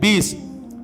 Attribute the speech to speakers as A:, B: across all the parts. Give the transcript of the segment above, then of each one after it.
A: 20।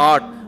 A: 8।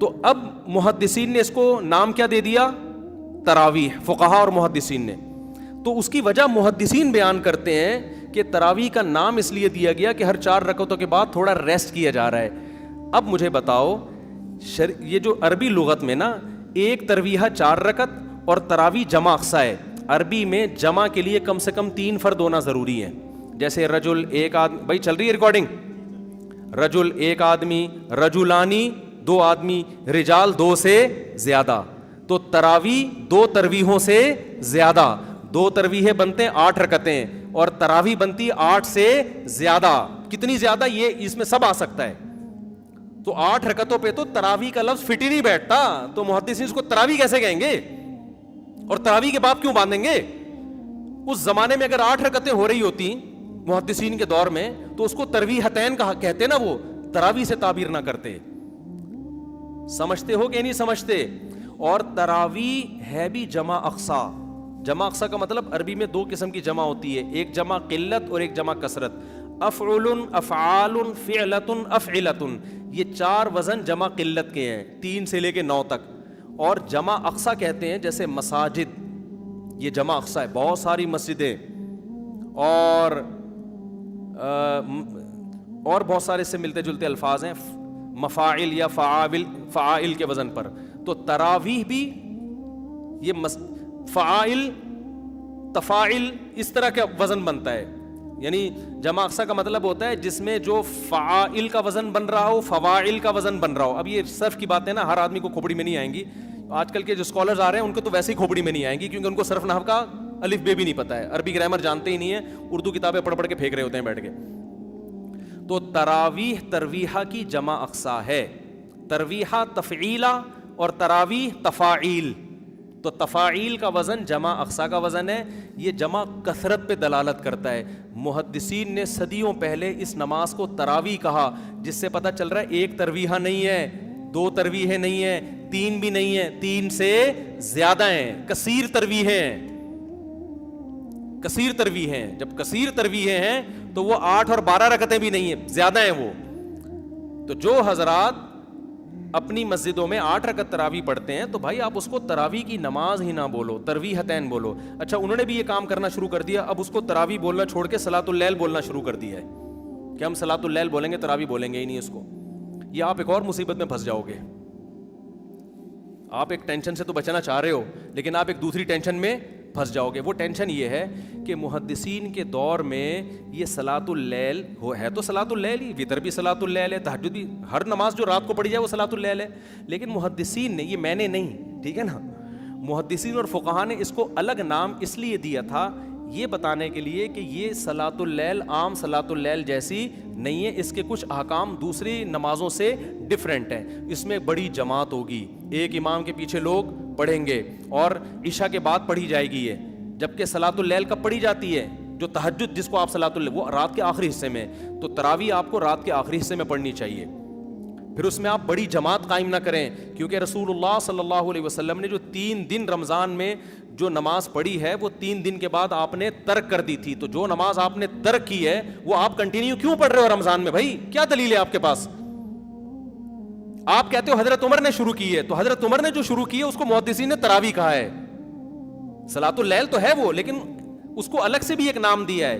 A: تو اب محدثین نے اس کو نام کیا دے دیا؟ تراویح، فقہا اور محدثین نے. تو اس کی وجہ محدثین بیان کرتے ہیں کہ تراویح کا نام اس لیے دیا گیا کہ ہر 4 رکعتوں کے بعد تھوڑا ریسٹ کیا جا رہا ہے. اب مجھے بتاؤ یہ جو عربی لغت میں نا ایک ترویحہ 4 رکعت اور تراویح جمع اقصا ہے. عربی میں جمع کے لیے کم سے کم 3 فرد ہونا ضروری ہے. جیسے رجل ایک آدمی، بھائی چل رہی ہے ریکارڈنگ، رجل ایک آدمی، رجلانی 2 آدمی، رجال 2 سے زیادہ. تو تراویح 2 ترویحوں سے زیادہ، 2 ترویحیں بنتے ہیں 8 رکعتیں اور تراویح بنتی 8 سے زیادہ. کتنی زیادہ یہ اس میں سب آ سکتا ہے. تو 8 رکعتوں پہ تو تراویح کا لفظ فٹ ہی نہیں بیٹھتا. تو محدثین اس کو تراویح کیسے کہیں گے اور تراویح کے باب کیوں باندھیں گے؟ اس زمانے میں اگر 8 رکعتیں ہو رہی ہوتی محدثین کے دور میں تو اس کو ترویحتین کہتے نا، وہ تراویح سے تعبیر نہ کرتے. سمجھتے ہو کہ نہیں سمجھتے؟ اور تراویح ہے بھی جمع اقصا. جمع اقصا کا مطلب عربی میں 2 قسم کی جمع ہوتی ہے، ایک جمع قلت اور ایک جمع کثرت. افعل، افعال، فعلۃ، افعلۃ، یہ 4 وزن جمع قلت کے ہیں 3 سے لے کے 9 تک. اور جمع اقصا کہتے ہیں جیسے مساجد، یہ جمع اقصا ہے، بہت ساری مسجدیں اور بہت سارے سے ملتے جلتے الفاظ ہیں، مفاعل یا فعائل کے وزن پر. تو تراویح بھی یہ فعائل، تفاعل اس طرح کا وزن بنتا ہے. یعنی جمع اقصا کا مطلب ہوتا ہے جس میں جو فعائل کا وزن بن رہا ہو، فواعل کا وزن بن رہا ہو. اب یہ صرف کی باتیں نا ہر آدمی کو کھوپڑی میں نہیں آئیں گی. آج کل کے جو اسکالرز آ رہے ہیں ان کو تو ویسے ہی کھوپڑی میں نہیں آئیں گی، کیونکہ ان کو صرف نحو کا الف بے بھی نہیں پتا ہے، عربی گرامر جانتے ہی نہیں ہے، اردو کتابیں پڑھ پڑھ کے پھینک رہے ہوتے ہیں بیٹھ کے. تو تراویح ترویحہ کی جمع اقصا ہے. ترویحہ تفعیلہ اور تراویح تفاعیل. تو تفاعیل کا وزن جمع اقصا کا وزن ہے. یہ جمع کثرت پہ دلالت کرتا ہے. محدثین نے صدیوں پہلے اس نماز کو تراویح کہا، جس سے پتہ چل رہا ہے ایک ترویحہ نہیں ہے، 2 ترویحیں نہیں ہیں، 3 بھی نہیں ہیں، 3 سے زیادہ ہیں، کثیر ترویحیں ہیں. کثیر ترویحیں ہیں. جب کثیر ترویحیں ہیں تو وہ 8 اور 12 رکعتیں بھی نہیں ہیں، زیادہ ہیں وہ. تو جو حضرات اپنی مسجدوں میں 8 رکعت تراویح پڑھتے ہیں تو بھائی آپ اس کو تراویح کی نماز ہی نہ بولو، ترویحتین بولو. اچھا انہوں نے بھی یہ کام کرنا شروع کر دیا، اب اس کو تراویح بولنا چھوڑ کے صلاۃ اللیل بولنا شروع کر دیا ہے کہ ہم صلاۃ اللیل بولیں گے، تراویح بولیں گے ہی نہیں اس کو. یہ آپ ایک اور مصیبت میں پھنس جاؤ گے. آپ ایک ٹینشن سے تو بچنا چاہ رہے ہو لیکن آپ ایک دوسری ٹینشن میں پھنس جاؤ گے. وہ ٹینشن یہ ہے کہ محدثین کے دور میں یہ صلاۃ اللیل ہے تو صلاۃ اللیل ہی، وتر بھی صلاۃ اللیل ہے، تہجد بھی، ہر نماز جو رات کو پڑھی جائے وہ صلاۃ اللیل ہے. لیکن محدثین نے، یہ میں نے نہیں، ٹھیک ہے نا، محدثین اور فقہا نے اس کو الگ نام اس لیے دیا تھا یہ بتانے کے لیے کہ یہ صلاۃ اللیل عام صلاۃ اللیل جیسی نہیں ہے، اس کے کچھ احکام دوسری نمازوں سے ڈفرینٹ ہیں. اس میں بڑی جماعت ہوگی، ایک امام کے پیچھے لوگ پڑھیں گے اور عشاء کے بعد پڑھی جائے گی. یہ جبکہ صلاۃ اللیل کب پڑھی جاتی ہے؟ جو تہجد جس کو آپ صلاۃ اللیل، وہ رات کے آخری حصے میں. تو تراویح آپ کو رات کے آخری حصے میں پڑھنی چاہیے. پھر اس میں آپ بڑی جماعت قائم نہ کریں، کیونکہ رسول اللہ صلی اللہ علیہ وسلم نے جو 3 دن رمضان میں جو نماز پڑھی ہے وہ 3 دن کے بعد آپ نے ترک کر دی تھی. تو جو نماز آپ نے ترک کی ہے وہ آپ کنٹینیو کیوں پڑھ رہے ہو رمضان میں؟ بھائی کیا دلیل ہے آپ کے پاس؟ آپ کہتے ہو حضرت عمر نے شروع کی ہے، تو حضرت عمر نے جو شروع کی ہے اس کو محدثین نے تراویح کہا ہے. صلاۃ اللیل تو ہے وہ، لیکن اس کو الگ سے بھی ایک نام دیا ہے.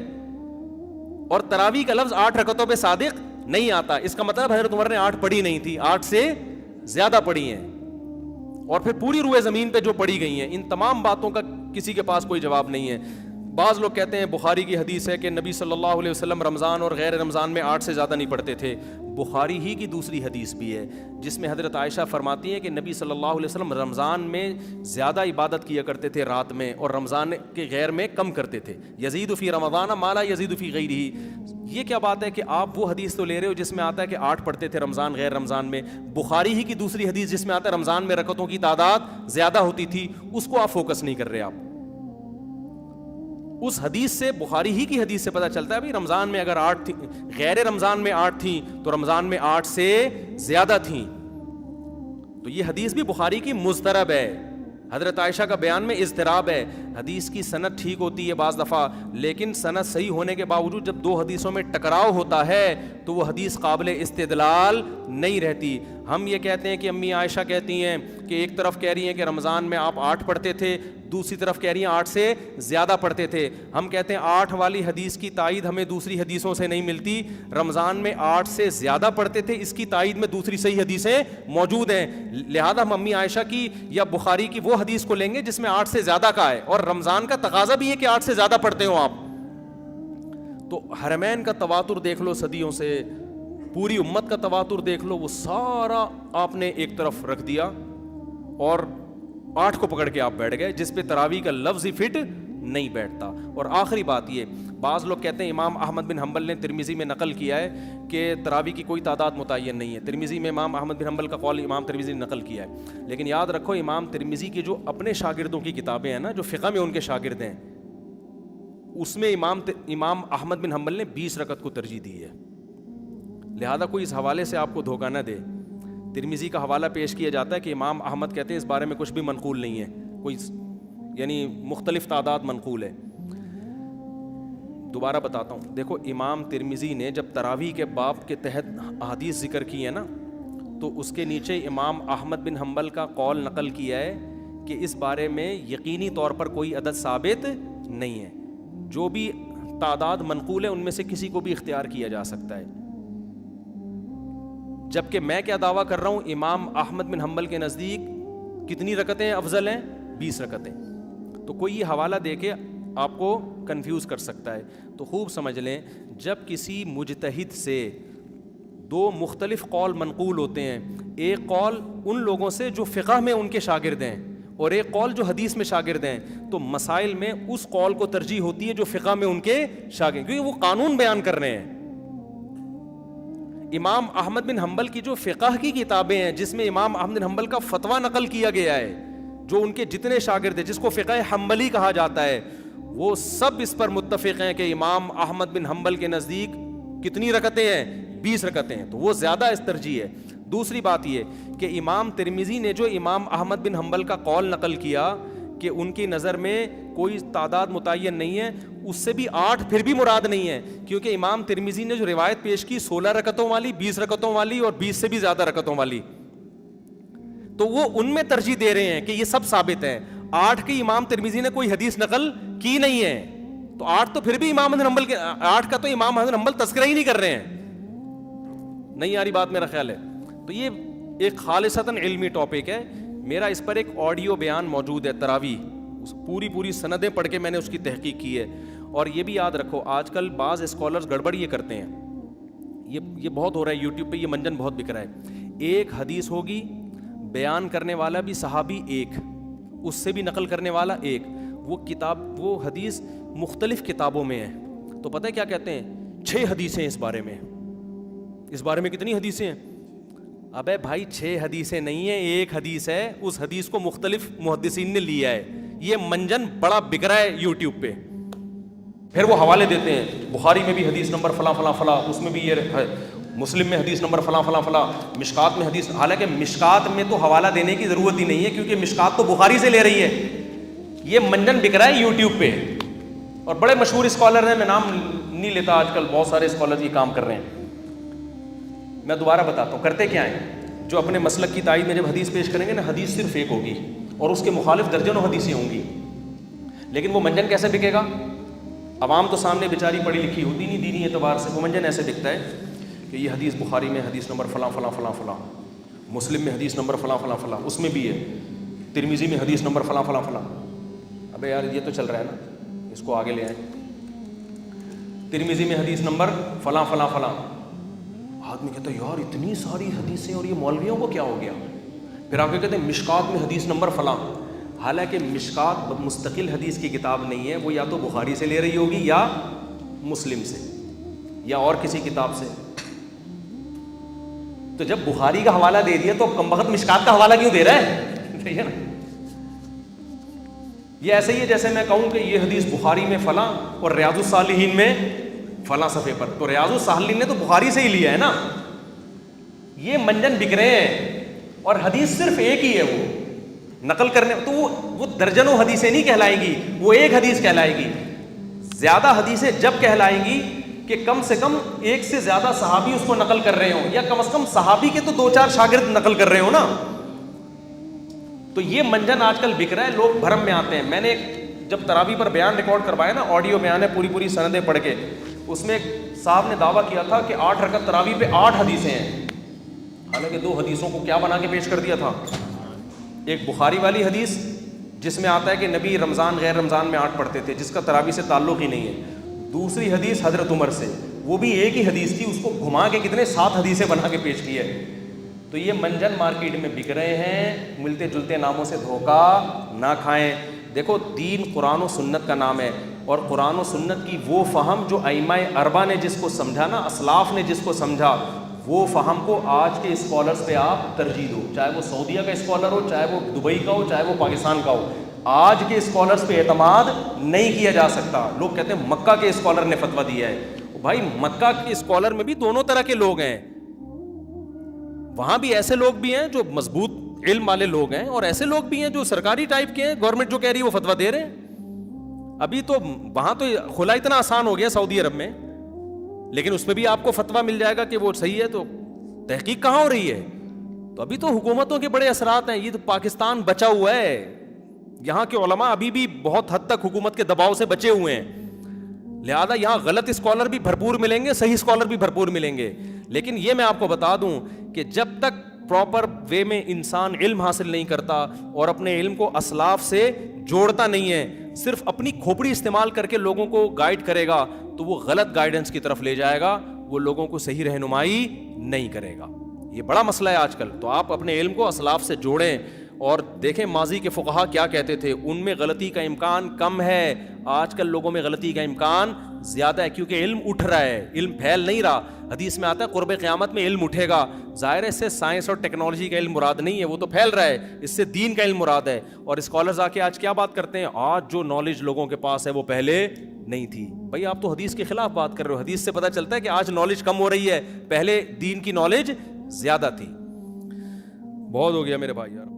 A: اور تراویح کا لفظ 8 رکعتوں پہ صادق نہیں آتا. اس کا مطلب حضرت عمر نے 8 پڑھی نہیں تھی، 8 سے زیادہ پڑھی ہیں. اور پھر پوری روئے زمین پہ جو پڑھی گئی ہیں، ان تمام باتوں کا کسی کے پاس کوئی جواب نہیں ہے. بعض لوگ کہتے ہیں بخاری کی حدیث ہے کہ نبی صلی اللہ علیہ وسلم رمضان اور غیر رمضان میں 8 سے زیادہ نہیں پڑھتے تھے. بخاری ہی کی دوسری حدیث بھی ہے جس میں حضرت عائشہ فرماتی ہیں کہ نبی صلی اللہ علیہ وسلم رمضان میں زیادہ عبادت کیا کرتے تھے رات میں، اور رمضان کے غیر میں کم کرتے تھے. یزید فی رمضان ما لا یزید فی غیرہ. یہ کیا بات ہے کہ آپ وہ حدیث تو لے رہے ہو جس میں آتا ہے کہ 8 پڑھتے تھے رمضان غیر رمضان میں. بخاری ہی کی دوسری حدیث جس میں آتا ہے رمضان میں رکعتوں کی تعداد زیادہ ہوتی تھی، اس کو آپ فوکس نہیں کر رہے. آپ اس حدیث سے، بخاری ہی کی حدیث سے پتہ چلتا ہے بھائی رمضان میں اگر 8 تھی، غیر رمضان میں 8 تھیں تو رمضان میں 8 سے زیادہ تھیں. تو یہ حدیث بھی بخاری کی مضطرب ہے. حضرت عائشہ کا بیان میں اضطراب ہے. حدیث کی سند ٹھیک ہوتی ہے بعض دفعہ، لیکن سند صحیح ہونے کے باوجود جب 2 حدیثوں میں ٹکراؤ ہوتا ہے تو وہ حدیث قابل استدلال نہیں رہتی. ہم یہ کہتے ہیں کہ امی عائشہ کہتی ہیں کہ ایک طرف کہہ رہی ہیں کہ رمضان میں آپ 8 پڑھتے تھے, دوسری طرف کہہ رہی ہیں 8 سے زیادہ پڑھتے تھے. ہم کہتے ہیں 8 والی حدیث کی تائید ہمیں دوسری حدیثوں سے نہیں ملتی, رمضان میں 8 سے زیادہ پڑھتے تھے, اس کی تائید میں دوسری صحیح حدیثیں موجود ہیں. لہذا ہم امی عائشہ کی یا بخاری کی وہ حدیث کو لیں گے جس میں 8 سے زیادہ کا ہے, اور رمضان کا تقاضا بھی ہے کہ 8 سے زیادہ پڑھتے ہو آپ. تو حرمین کا تواتر دیکھ لو صدیوں سے, پوری امت کا تواتر دیکھ لو, وہ سارا آپ نے ایک طرف رکھ دیا اور 8 کو پکڑ کے آپ بیٹھ گئے, جس پہ تراویح کا لفظ ہی فٹ نہیں بیٹھتا. اور آخری بات یہ, بعض لوگ کہتے ہیں امام احمد بن حنبل نے ترمذی میں نقل کیا ہے کہ تراویح کی کوئی تعداد متعین نہیں ہے. ترمذی میں امام احمد بن حنبل کا قول امام ترمذی نے نقل کیا ہے, لیکن یاد رکھو امام ترمذی کی جو اپنے شاگردوں کی کتابیں ہیں نا, جو فقہ میں ان کے شاگرد ہیں, اس میں امام احمد بن حنبل نے 20 رکعت کو ترجیح دی ہے. لہذا کوئی اس حوالے سے آپ کو دھوکہ نہ دے. ترمذی کا حوالہ پیش کیا جاتا ہے کہ امام احمد کہتے ہیں اس بارے میں کچھ بھی منقول نہیں ہے, کوئی یعنی مختلف تعداد منقول ہے. دوبارہ بتاتا ہوں, دیکھو امام ترمذی نے جب تراویح کے باب کے تحت احادیث ذکر کی ہے نا, تو اس کے نیچے امام احمد بن حنبل کا قول نقل کیا ہے کہ اس بارے میں یقینی طور پر کوئی عدد ثابت نہیں ہے, جو بھی تعداد منقول ہے ان میں سے کسی کو بھی اختیار کیا جا سکتا ہے. جبکہ میں کیا دعویٰ کر رہا ہوں, امام احمد بن حنبل کے نزدیک کتنی رکعتیں افضل ہیں؟ 20 رکعتیں. تو کوئی یہ حوالہ دے کے آپ کو کنفیوز کر سکتا ہے. تو خوب سمجھ لیں, جب کسی مجتہد سے 2 مختلف قول منقول ہوتے ہیں, ایک قول ان لوگوں سے جو فقہ میں ان کے شاگرد ہیں اور ایک قول جو حدیث میں شاگرد ہیں, تو مسائل میں اس قول کو ترجیح ہوتی ہے جو فقہ میں ان کے شاگرد, کیونکہ وہ قانون بیان کر رہے ہیں. امام احمد بن حنبل کی جو فقہ کی کتابیں ہیں جس میں امام احمد بن حنبل کا فتویٰ نقل کیا گیا ہے, جو ان کے جتنے شاگرد ہیں جس کو فقہ حنبلی کہا جاتا ہے, وہ سب اس پر متفق ہیں کہ امام احمد بن حنبل کے نزدیک کتنی رکعتیں ہیں؟ 20 رکعتیں ہیں. تو وہ زیادہ اس ترجیح ہے. دوسری بات یہ کہ امام ترمذی نے جو امام احمد بن حنبل کا قول نقل کیا کہ ان کی نظر میں کوئی تعداد متعین نہیں ہے, اس سے بھی 8 پھر بھی مراد نہیں ہے, کیونکہ امام ترمذی نے جو روایت پیش کی 16 رکعتوں والی, 20 رکعتوں والی اور 20 سے بھی زیادہ رکعتوں والی, تو وہ ان میں ترجیح دے رہے ہیں کہ یہ سب ثابت ہے. 8 کی امام ترمذی نے کوئی حدیث نقل کی نہیں ہے, تو 8 تو پھر بھی امام احمد بن حنبل کے 8 کا تو امام احمد بن حنبل تذکرہ ہی نہیں کر رہے ہیں. نہیں آ رہی بات میرا خیال ہے. تو یہ ایک خالصتاً علمی ٹاپک ہے. میرا اس پر ایک آڈیو بیان موجود ہے تراویح, پوری سندیں پڑھ کے میں نے اس کی تحقیق کی ہے. اور یہ بھی یاد رکھو, آج کل بعض اسکالرز گڑبڑ یہ کرتے ہیں, یہ بہت ہو رہا ہے یوٹیوب پہ, یہ منجن بہت بک رہا ہے. ایک حدیث ہوگی, بیان کرنے والا بھی صحابی ایک, اس سے بھی نقل کرنے والا ایک, وہ حدیث مختلف کتابوں میں ہے. تو پتہ ہے کیا کہتے ہیں؟ 6 حدیثیں اس بارے میں کتنی حدیثیں ہیں؟ ابے بھائی 6 حدیثیں نہیں ہیں, ایک حدیث ہے, اس حدیث کو مختلف محدثین نے لیا ہے. یہ منجن بڑا بک رہا ہے یوٹیوب پہ. پھر وہ حوالے دیتے ہیں, بخاری میں بھی حدیث نمبر فلاں فلاں فلاں, اس میں بھی یہ ہے, مسلم میں حدیث نمبر فلاں فلاں فلاں, مشکات میں حدیث. حالانکہ مشکات میں تو حوالہ دینے کی ضرورت ہی نہیں ہے, کیونکہ مشکات تو بخاری سے لے رہی ہے. یہ منجن بک رہا ہے یوٹیوب پہ, اور بڑے مشہور اسکالر ہیں, میں نام نہیں لیتا, آج کل بہت سارے اسکالر یہ کام کر رہے ہیں. میں دوبارہ بتاتا ہوں کرتے کیا ہیں. جو اپنے مسلک کی تائید میں جب حدیث پیش کریں گے نا, حدیث صرف ایک ہوگی اور اس کے مخالف درجنوں حدیثیں ہوں گی, لیکن وہ منجن کیسے بکے گا؟ عوام تو سامنے بیچاری پڑھی لکھی ہوتی نہیں دینی اعتبار سے, وہ منجن ایسے بکتا ہے کہ یہ حدیث بخاری میں حدیث نمبر فلاں فلاں فلاں فلاں, مسلم میں حدیث نمبر فلاں فلاں فلاں, اس میں بھی ہے, ترمذی میں حدیث نمبر فلاں فلاں فلاں. ابے یار یہ تو چل رہا ہے نا, اس کو آگے لے آئیں. ترمذی میں حدیث نمبر فلاں فلاں فلاں. آدمی کہتا ہے یار اتنی ساری حدیثیں, اور یہ مولویوں کو کیا ہو گیا؟ پھر آپ کہتے ہیں مشکات میں حدیث نمبر فلاں. حالانکہ مشکات مستقل حدیث کی کتاب نہیں ہے, وہ یا تو بخاری سے لے رہی ہوگی یا مسلم سے یا اور کسی کتاب سے. تو جب بخاری کا حوالہ دے دیا تو اب کمبخت مشکات کا حوالہ کیوں دے رہا ہے؟ ٹھیک ہے نا. یہ ایسے ہی ہے جیسے میں کہوں کہ یہ حدیث بخاری میں فلاں اور ریاض الصالحین میں فلاں صفحے پر, تو ریاض الصالحین نے تو بخاری سے ہی لیا ہے نا. یہ منجن بک رہے ہیں, اور حدیث صرف ایک ہی ہے, وہ نقل کرنے, تو وہ درجنوں حدیثیں نہیں کہلائیں گی, وہ ایک حدیث کہلائے گی. زیادہ حدیثیں جب کہلائیں گی کہ کم سے کم ایک سے زیادہ صحابی اس کو نقل کر رہے ہوں، یا کم از کم صحابی کے تو 2-4 شاگرد نقل کر رہے ہوں نا. تو یہ منجن آج کل بک رہا ہے، لوگ بھرم میں آتے ہیں. میں نے جب تراویح پر بیان ریکارڈ کروایا نا، آڈیو بیان ہے، پوری سندیں پڑھ کے، اس میں ایک صاحب نے دعویٰ کیا تھا کہ 8 رکعت تراویح پہ 8 حدیثیں ہیں، حالانکہ 2 حدیثوں کو کیا بنا کے پیش کر دیا تھا. ایک بخاری والی حدیث جس میں آتا ہے کہ نبی رمضان غیر رمضان میں 8 پڑھتے تھے، جس کا تراویح سے تعلق ہی نہیں ہے. دوسری حدیث حضرت عمر سے، وہ بھی ایک ہی حدیث تھی، اس کو گھما کے کتنے 7 حدیثیں بنا کے پیش کی ہے. تو یہ منجن مارکیٹ میں بک رہے ہیں، ملتے جلتے ناموں سے دھوکہ نہ کھائیں. دیکھو دین قرآن و سنت کا نام ہے، اور قرآن و سنت کی وہ فہم جو ائمہ اربعہ نے جس کو سمجھا نا، اسلاف نے جس کو سمجھا، وہ فہم کو آج کے اسکالرز پہ آپ ترجیح دو، چاہے وہ سعودیہ کا اسکالر ہو، چاہے وہ دبئی کا ہو، چاہے وہ پاکستان کا ہو. آج کے اسکالرز پہ اعتماد نہیں کیا جا سکتا. لوگ کہتے ہیں مکہ کے اسکالر نے فتویٰ دیا ہے. بھائی مکہ کے اسکالر میں بھی دونوں طرح کے لوگ ہیں، وہاں بھی ایسے لوگ بھی ہیں جو مضبوط علم والے لوگ ہیں، اور ایسے لوگ بھی ہیں جو سرکاری ٹائپ کے ہیں، گورنمنٹ جو کہہ رہی ہے وہ فتویٰ دے رہے ہیں. ابھی تو وہاں تو خلا اتنا آسان ہو گیا سعودی عرب میں، لیکن اس میں بھی آپ کو فتویٰ مل جائے گا کہ وہ صحیح ہے. تو تحقیق کہاں ہو رہی ہے؟ تو ابھی تو حکومتوں کے بڑے اثرات ہیں. یہ تو پاکستان بچا ہوا ہے، یہاں کے علماء ابھی بھی بہت حد تک حکومت کے دباؤ سے بچے ہوئے ہیں. لہذا یہاں غلط اسکالر بھی بھرپور ملیں گے، صحیح اسکالر بھی بھرپور ملیں گے. لیکن یہ میں آپ کو بتا دوں کہ جب تک پراپر وے میں انسان علم حاصل نہیں کرتا اور اپنے علم کو اسلاف سے جوڑتا نہیں ہے، صرف اپنی کھوپڑی استعمال کر کے لوگوں کو گائیڈ کرے گا، تو وہ غلط گائیڈنس کی طرف لے جائے گا، وہ لوگوں کو صحیح رہنمائی نہیں کرے گا. یہ بڑا مسئلہ ہے آج کل. تو آپ اپنے علم کو اسلاف سے جوڑیں اور دیکھیں ماضی کے فقہا کیا کہتے تھے. ان میں غلطی کا امکان کم ہے، آج کل لوگوں میں غلطی کا امکان زیادہ ہے، کیونکہ علم اٹھ رہا ہے، علم پھیل نہیں رہا. حدیث میں آتا ہے قرب قیامت میں علم اٹھے گا. ظاہر ہے اس سے سائنس اور ٹیکنالوجی کا علم مراد نہیں ہے، وہ تو پھیل رہا ہے، اس سے دین کا علم مراد ہے. اور اسکالرز آ کے آج کیا بات کرتے ہیں؟ آج جو نالج لوگوں کے پاس ہے وہ پہلے نہیں تھی. بھائی آپ تو حدیث کے خلاف بات کر رہے ہو. حدیث سے پتہ چلتا ہے کہ آج نالج کم ہو رہی ہے، پہلے دین کی نالج زیادہ تھی. بہت ہو گیا میرے بھائی یار.